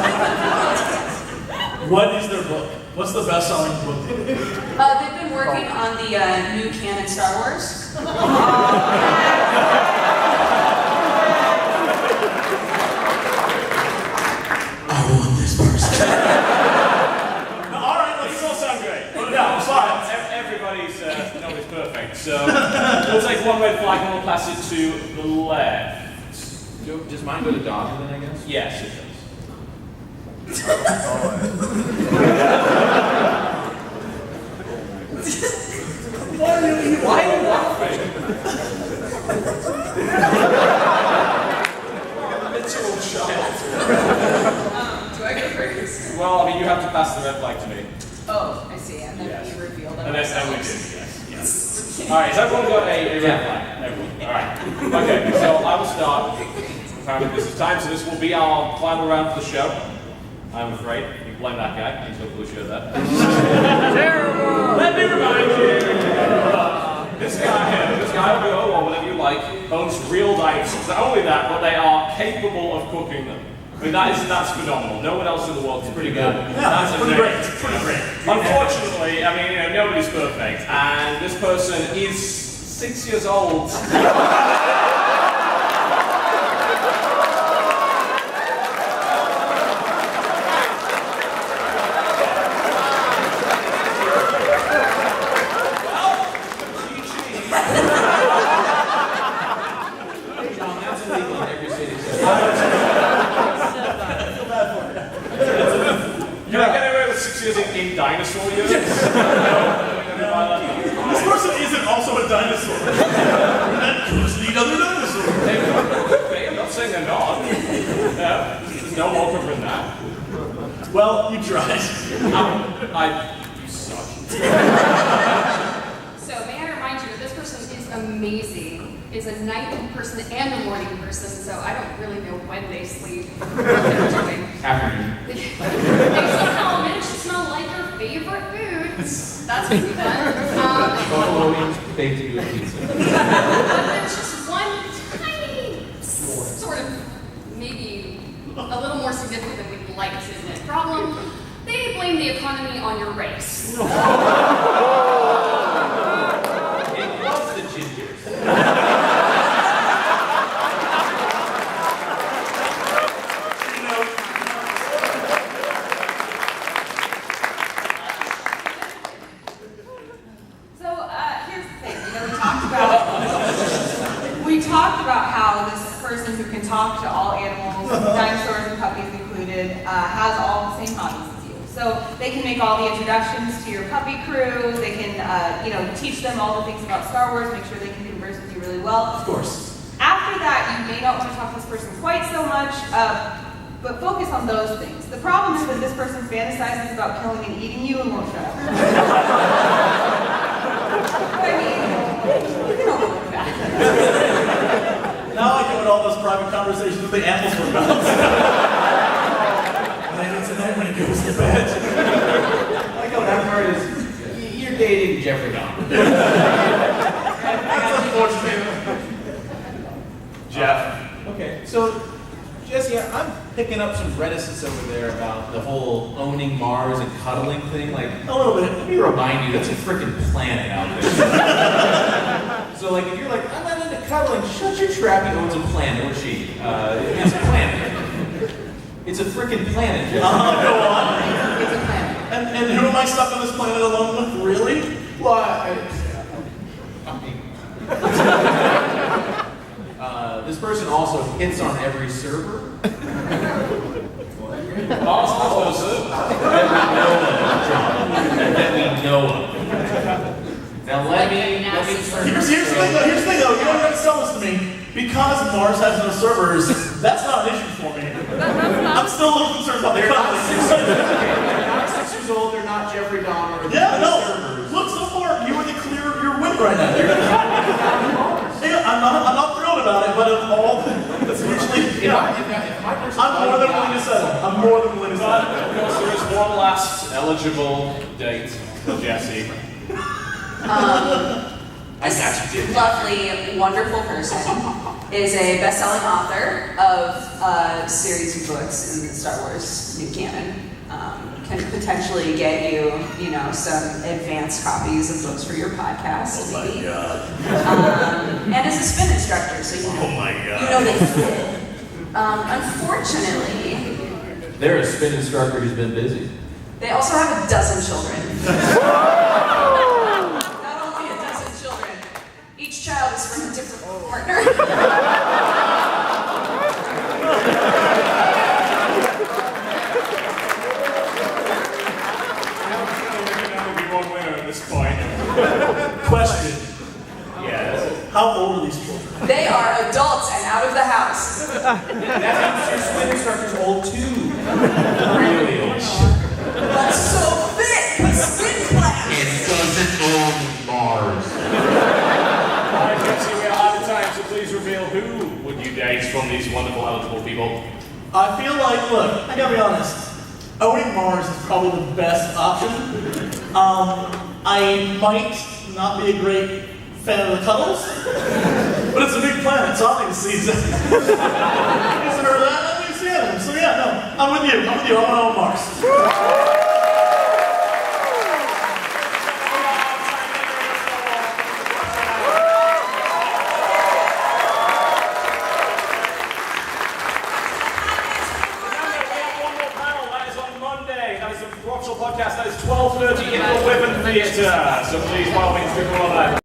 What is their book? What's the best-selling book? They've been working on the new canon Star Wars. I want this person. All right, These all sound great. Yeah, fine. Everybody's nobody's perfect. So we'll take one red flag and we'll pass it to the left. Does mine go to Dodger then, I guess? Yes, it does. Why are you laughing? Mitchell shot. Do I go first? Well, I mean, you have to pass the red flag to me. Oh, I see. And then Yes. you reveal them. And then we do, yes. All right, has everyone got a red flag? Everyone. All right. Okay, so I will start. Apparently this is time, so this will be our final round for the show. I'm afraid. You blame that guy. He's got blue shirt there. Terrible! Let me remind you. This guy, or whatever you like, owns real dinosaurs. Not only that, but they are capable of cooking them. I mean, that's phenomenal. No one else in the world is pretty good. Yeah, That's it's pretty great. amazing. It's pretty great. Unfortunately, I mean, nobody's perfect, and this person is 6 years old. John, that's illegal in every city. Can I get away with 6 years in dinosaur years? This person isn't also a dinosaur. That could lead other dinosaurs. I'm not saying they're not. Yeah, there's no more cooker than that. Well, you tried. You suck. So may I remind you that this person is amazing, is a night person and a morning person, so I don't really know when they sleep, what they're doing. Afternoon. They somehow managed to smell like your favorite foods. That's pretty fun. Buffalo wings baked into a pizza. But there's just one tiny, sort of, maybe a little more significant than we'd like to admit problem. They blame the economy on your race. It was the gingers. So here's the thing. We talked about how this person who can talk to all animals, dinosaurs and puppies included, has all the same hobbies as you. So they can make all the introductions to your puppy crew. They can, teach them all the things about Star Wars. Make sure they can converse with you really well. Of course. After that, you may not want to talk to this person quite so much, but focus on those things. The problem is that this person fantasizes about killing and eating you and won't shut up. I mean, you can overlook that. Now I get what all those private conversations with the animals were about. Later tonight when he goes to bed. I like how that part is, you're dating Jeffrey Dahmer. That's unfortunate. Jeff. Okay, so Jesse, I'm picking up some reticence over there about the whole owning Mars and cuddling thing. Like, A little bit. let me remind you, that's a freaking planet out there. So, like, if you're like, I'm not into cuddling, shut your trap. He owns a planet, or she. It's a planet. It's a freaking planet, Jesse. Go on. It's a planet. And who am I stuck on this planet alone with? Really? Well, this person also hits on every server. Also, That we know of. Now let me turn. Here's the thing though, you don't have to sell this to me. Because Mars has no servers, that's not an issue for me. I'm still a little concerned about the They're not economy. they're not 6 years old. They're not Jeffrey Dahmer. Yeah, no. Look so far, you were the clear, you're winning right now. Yeah, I'm not thrilled about it, but of all, that's usually, If my person I'm more than willing to settle. I'm more than willing to but settle. of course, there is one last eligible date for Jesse. This lovely, wonderful person is a best-selling author of a series of books in the Star Wars new canon. Can potentially get you, some advanced copies of books for your podcast, maybe. God. And is a spin instructor, so they fit. Unfortunately, They're a spin instructor who's been busy. they also have a dozen children. Not only a dozen children, each child is from a different partner. Question. Yes. How old are these children? They are adults and out of the house. That means your spin instructor's old too. Really old. That's so thick. Spin class. It doesn't own Mars. Alright, Jesse, we are out of time, so please reveal who would you date from these wonderful eligible people. I feel like, look, I gotta be honest. Owning Mars is probably the best option. I might not be a great fan of the cuddles, but it's a big planet, so I'll need to see it. Consider that, I need to see them. So yeah, no, I'm with you. I'm gonna own Mars. Podcast, that is 12:30 in the Weapon Theatre. So please, by all means, people on that.